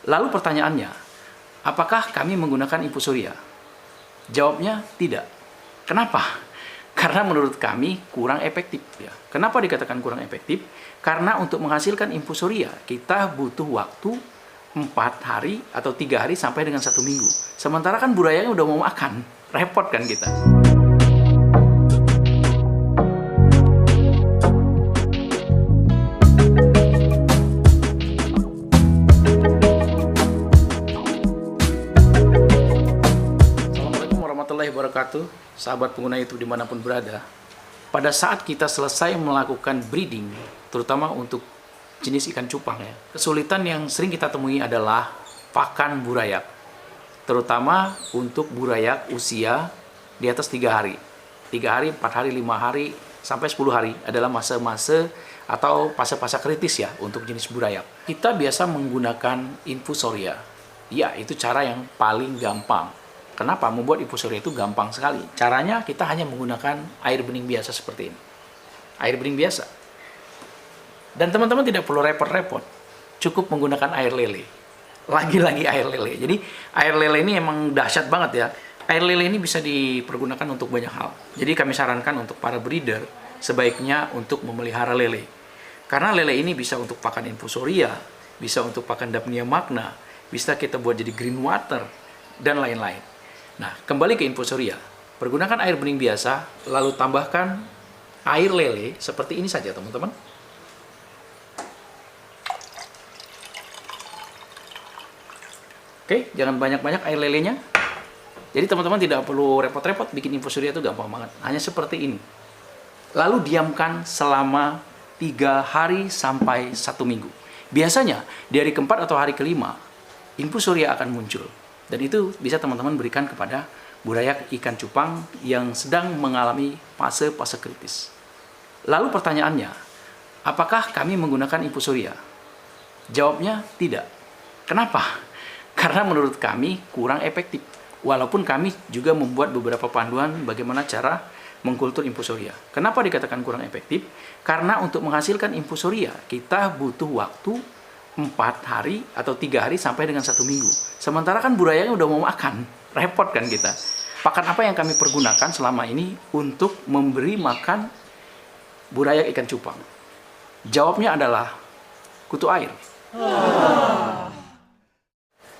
Lalu pertanyaannya, apakah kami menggunakan infusoria? Jawabnya tidak. Kenapa? Karena menurut kami kurang efektif. Ya. Kenapa dikatakan kurang efektif? Karena untuk menghasilkan infusoria kita butuh waktu 4 hari atau 3 hari sampai dengan 1 minggu. Sementara kan burayaknya udah mau makan, repot kan kita. Assalamualaikum warahmatullahi wabarakatuh, sahabat pengguna YouTube dimanapun berada. Pada saat kita selesai melakukan breeding, terutama untuk jenis ikan cupang ya, kesulitan yang sering kita temui adalah pakan burayak, terutama untuk burayak usia di atas 3 hari. 3 hari, 4 hari, 5 hari, sampai 10 hari adalah masa-masa atau fase-fase kritis ya untuk jenis burayak. Kita biasa menggunakan infusoria. Ya, itu cara yang paling gampang. Kenapa? Membuat infusoria itu gampang sekali. Caranya kita hanya menggunakan air bening biasa seperti ini. Air bening biasa. Dan teman-teman tidak perlu repot-repot. Cukup menggunakan air lele. Lagi-lagi air lele. Jadi air lele ini emang dahsyat banget ya. Air lele ini bisa dipergunakan untuk banyak hal. Jadi kami sarankan untuk para breeder sebaiknya untuk memelihara lele. Karena lele ini bisa untuk pakan infusoria, bisa untuk pakan Daphnia magna, bisa kita buat jadi green water, dan lain-lain. Nah, kembali ke infusoria. Pergunakan air bening biasa, lalu tambahkan air lele seperti ini saja, teman-teman. Oke, jangan banyak-banyak air lelenya. Jadi teman-teman tidak perlu repot-repot bikin infusoria itu gampang banget. Hanya seperti ini. Lalu diamkan selama 3 hari sampai 1 minggu. Biasanya di hari keempat atau hari kelima, infusoria akan muncul. Dan itu bisa teman-teman berikan kepada burayak ikan cupang yang sedang mengalami fase-fase kritis. Lalu pertanyaannya, apakah kami menggunakan infusoria? Jawabnya tidak. Kenapa? Karena menurut kami kurang efektif. Walaupun kami juga membuat beberapa panduan bagaimana cara mengkultur infusoria. Kenapa dikatakan kurang efektif? Karena untuk menghasilkan infusoria kita butuh waktu 4 hari atau 3 hari sampai dengan 1 minggu. Sementara kan burayaknya udah mau makan, repot kan kita. Pakan apa yang kami pergunakan selama ini untuk memberi makan burayak ikan cupang? Jawabnya adalah kutu air.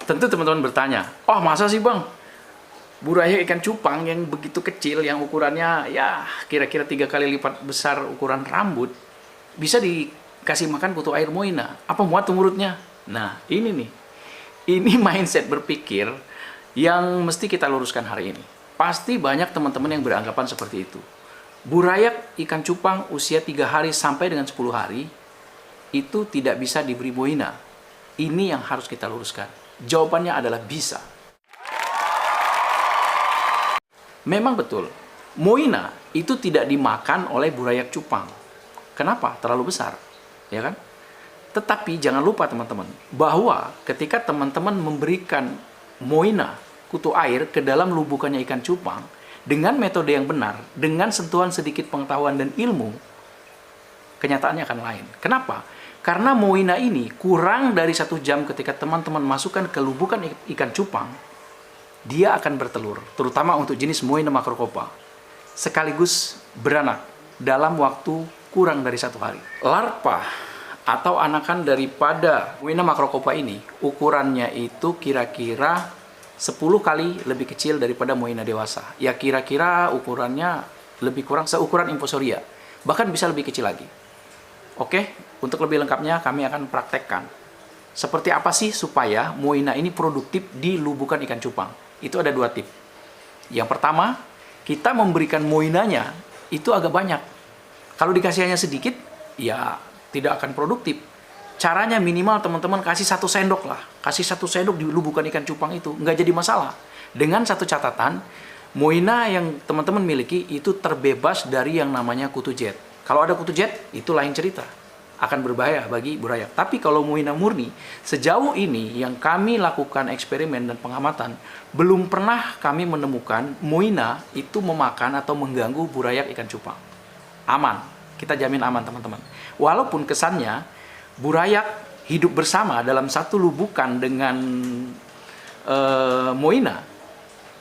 Tentu teman-teman bertanya, oh masa sih bang? Burayak ikan cupang yang begitu kecil, yang ukurannya ya kira-kira 3 kali lipat besar ukuran rambut, bisa dikasih makan kutu air moina? Apa muat tuh mulutnya? Nah ini nih, ini mindset berpikir yang mesti kita luruskan hari ini. Pasti banyak teman-teman yang beranggapan seperti itu. Burayak ikan cupang usia 3 hari sampai dengan 10 hari itu tidak bisa diberi moina. Ini yang harus kita luruskan. Jawabannya adalah bisa. Memang betul, moina itu tidak dimakan oleh burayak cupang. Kenapa? Terlalu besar, ya kan? Tetapi jangan lupa teman-teman, bahwa ketika teman-teman memberikan moina, kutu air ke dalam lubukannya ikan cupang, dengan metode yang benar, dengan sentuhan sedikit pengetahuan dan ilmu, kenyataannya akan lain. Kenapa? Karena moina ini kurang dari 1 jam ketika teman-teman masukkan ke lubukan ikan cupang, dia akan bertelur, terutama untuk jenis moina macrocopa, sekaligus beranak dalam waktu kurang dari 1 hari. Larva atau anakan daripada moina macrocopa ini, ukurannya itu kira-kira 10 kali lebih kecil daripada moina dewasa. Ya kira-kira ukurannya lebih kurang seukuran infusoria, bahkan bisa lebih kecil lagi. Oke, untuk lebih lengkapnya kami akan praktekkan seperti apa sih supaya moina ini produktif di lubukan ikan cupang. Itu ada 2 tip. Yang pertama, kita memberikan moinanya itu agak banyak. Kalau dikasih hanya sedikit, ya tidak akan produktif. Caranya minimal teman-teman kasih 1 sendok lah. Kasih 1 sendok di lubukan ikan cupang itu, nggak jadi masalah. Dengan satu catatan, moina yang teman-teman miliki itu terbebas dari yang namanya kutu jet. Kalau ada kutu jet, itu lain cerita. Akan berbahaya bagi burayak. Tapi kalau moina murni, sejauh ini yang kami lakukan eksperimen dan pengamatan, belum pernah kami menemukan moina itu memakan atau mengganggu burayak ikan cupang. Aman. Kita jamin aman teman-teman. Walaupun kesannya burayak hidup bersama dalam satu lubukan dengan Moina,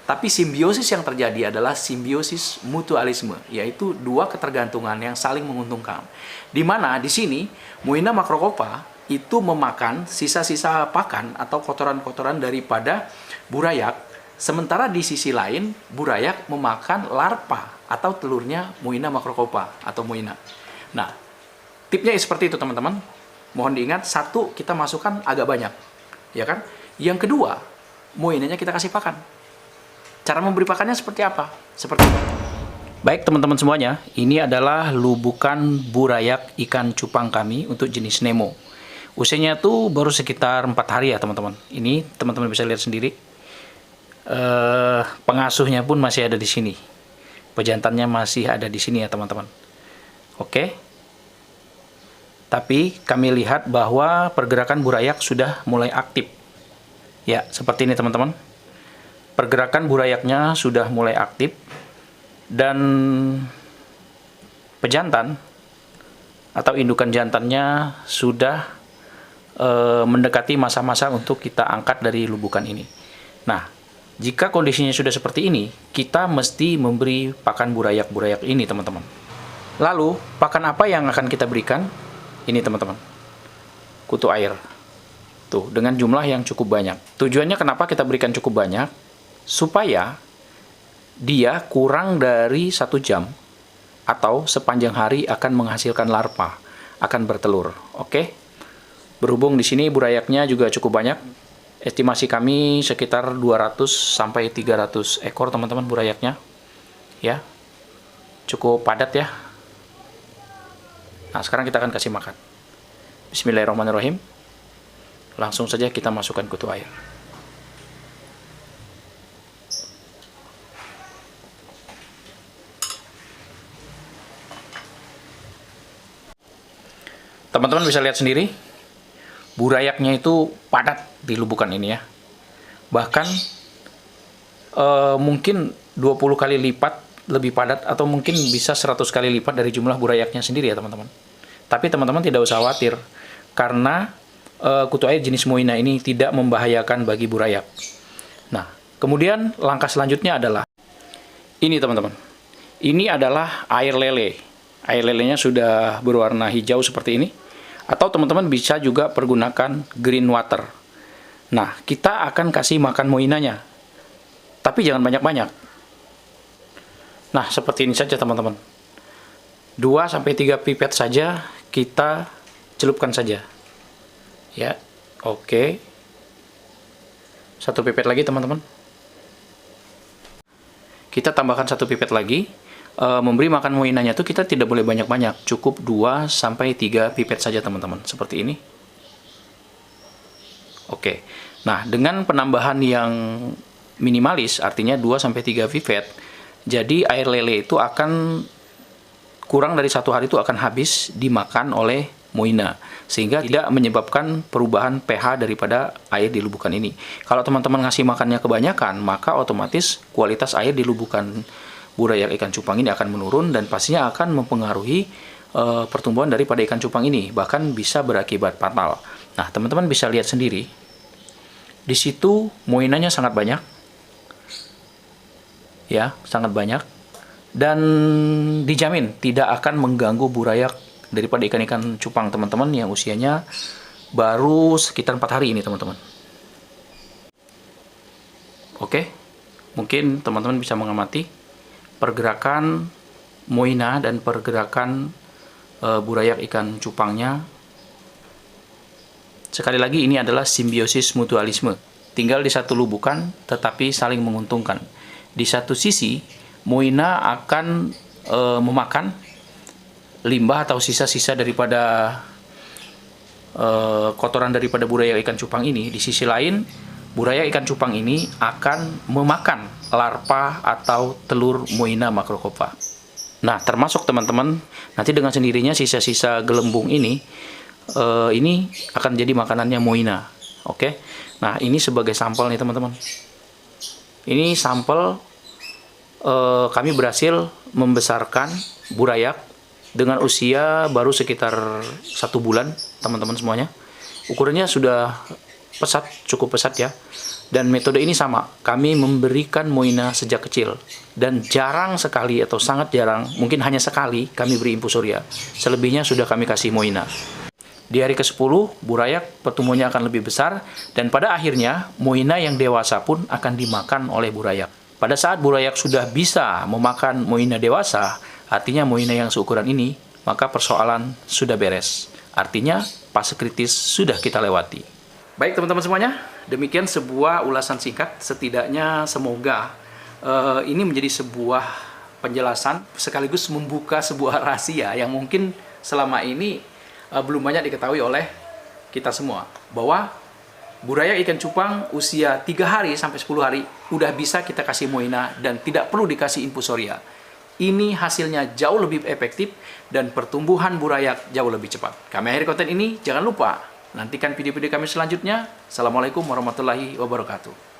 tapi simbiosis yang terjadi adalah simbiosis mutualisme, yaitu dua ketergantungan yang saling menguntungkan. Di mana di sini Moina macrocopa itu memakan sisa-sisa pakan atau kotoran-kotoran daripada burayak, sementara di sisi lain burayak memakan larva atau telurnya Moina macrocopa atau Moina. Nah, tipnya seperti itu teman-teman. Mohon diingat, satu, kita masukkan agak banyak, ya kan? Yang kedua, Moinanya kita kasih pakan. Cara memberi pakannya seperti apa? Seperti itu. Baik teman-teman semuanya, ini adalah lubukan burayak ikan cupang kami untuk jenis Nemo. Usianya tuh baru sekitar 4 hari ya teman-teman. Ini teman-teman bisa lihat sendiri. Pengasuhnya pun masih ada di sini. Pejantannya masih ada di sini ya teman-teman. Oke. Tapi kami lihat bahwa pergerakan burayak sudah mulai aktif. Ya, seperti ini teman-teman. Pergerakan burayaknya sudah mulai aktif. Dan pejantan atau indukan jantannya sudah mendekati masa-masa untuk kita angkat dari lubukan ini. Nah, jika kondisinya sudah seperti ini, kita mesti memberi pakan burayak-burayak ini teman-teman. Lalu, pakan apa yang akan kita berikan? Ini teman-teman, kutu air. Tuh, dengan jumlah yang cukup banyak. Tujuannya kenapa kita berikan cukup banyak? Supaya dia kurang dari 1 jam atau sepanjang hari akan menghasilkan larva, akan bertelur. Oke. Berhubung di sini burayaknya juga cukup banyak. Estimasi kami sekitar 200 sampai 300 ekor teman-teman burayaknya. Ya. Cukup padat ya. Nah, sekarang kita akan kasih makan. Bismillahirrahmanirrahim. Langsung saja kita masukkan kutu air. Teman-teman bisa lihat sendiri, burayaknya itu padat di lubukan ini ya. Bahkan mungkin 20 kali lipat lebih padat, atau mungkin bisa 100 kali lipat dari jumlah burayaknya sendiri ya teman-teman. Tapi teman-teman tidak usah khawatir, karena kutu air jenis Moina ini tidak membahayakan bagi burayak. Nah, kemudian langkah selanjutnya adalah ini teman-teman. Ini adalah air lele. Air lelenya sudah berwarna hijau seperti ini. Atau teman-teman bisa juga pergunakan green water. Nah, kita akan kasih makan Moinanya. Tapi jangan banyak-banyak. Nah, seperti ini saja teman-teman. 2-3 pipet saja kita celupkan saja. Ya, oke. 1 pipet lagi teman-teman. Kita tambahkan 1 pipet lagi. Memberi makan Moinanya tuh kita tidak boleh banyak-banyak. Cukup 2-3 pipet saja teman-teman. Seperti ini. Oke. Nah, dengan penambahan yang minimalis, artinya 2-3 pipet, jadi air lele itu akan kurang dari 1 hari itu akan habis dimakan oleh Moina, sehingga tidak menyebabkan perubahan pH daripada air di lubukan ini. Kalau teman-teman ngasih makannya kebanyakan, maka otomatis kualitas air di lubukan burayak ikan cupang ini akan menurun, dan pastinya akan mempengaruhi pertumbuhan daripada ikan cupang ini, bahkan bisa berakibat fatal. Nah, teman-teman bisa lihat sendiri, di situ Moinanya sangat banyak. Ya, sangat banyak, dan dijamin tidak akan mengganggu burayak daripada ikan-ikan cupang teman-teman yang usianya baru sekitar 4 hari ini teman-teman. Oke, mungkin teman-teman bisa mengamati pergerakan Moina dan pergerakan burayak ikan cupangnya. Sekali lagi, ini adalah simbiosis mutualisme, tinggal di satu lubukan tetapi saling menguntungkan. Di satu sisi, Moina akan memakan limbah atau sisa-sisa daripada kotoran daripada burayak ikan cupang ini. Di sisi lain, burayak ikan cupang ini akan memakan larva atau telur Moina macrocopa. Nah, termasuk teman-teman, nanti dengan sendirinya sisa-sisa gelembung ini akan jadi makanannya Moina. Oke. Nah, ini sebagai sampel nih teman-teman. Ini sampel kami berhasil membesarkan burayak dengan usia baru sekitar 1 bulan teman-teman semuanya. ukurannya sudah pesat, cukup pesat ya. Dan metode ini sama, kami memberikan Moina sejak kecil. Dan jarang sekali atau sangat jarang, mungkin hanya sekali kami beri infusoria. Selebihnya sudah kami kasih Moina. Di hari ke-10, burayak pertumbuhannya akan lebih besar, dan pada akhirnya Moina yang dewasa pun akan dimakan oleh burayak. Pada saat burayak sudah bisa memakan Moina dewasa, artinya Moina yang seukuran ini, maka persoalan sudah beres. Artinya fase kritis sudah kita lewati. Baik teman-teman semuanya, demikian sebuah ulasan singkat. Setidaknya semoga ini menjadi sebuah penjelasan sekaligus membuka sebuah rahasia yang mungkin selama ini belum banyak diketahui oleh kita semua, bahwa burayak ikan cupang usia 3 hari sampai 10 hari udah bisa kita kasih Moina dan tidak perlu dikasih infusoria. Ini hasilnya jauh lebih efektif dan pertumbuhan burayak jauh lebih cepat. Kami akhiri konten ini, jangan lupa nantikan video-video kami selanjutnya. Assalamualaikum warahmatullahi wabarakatuh.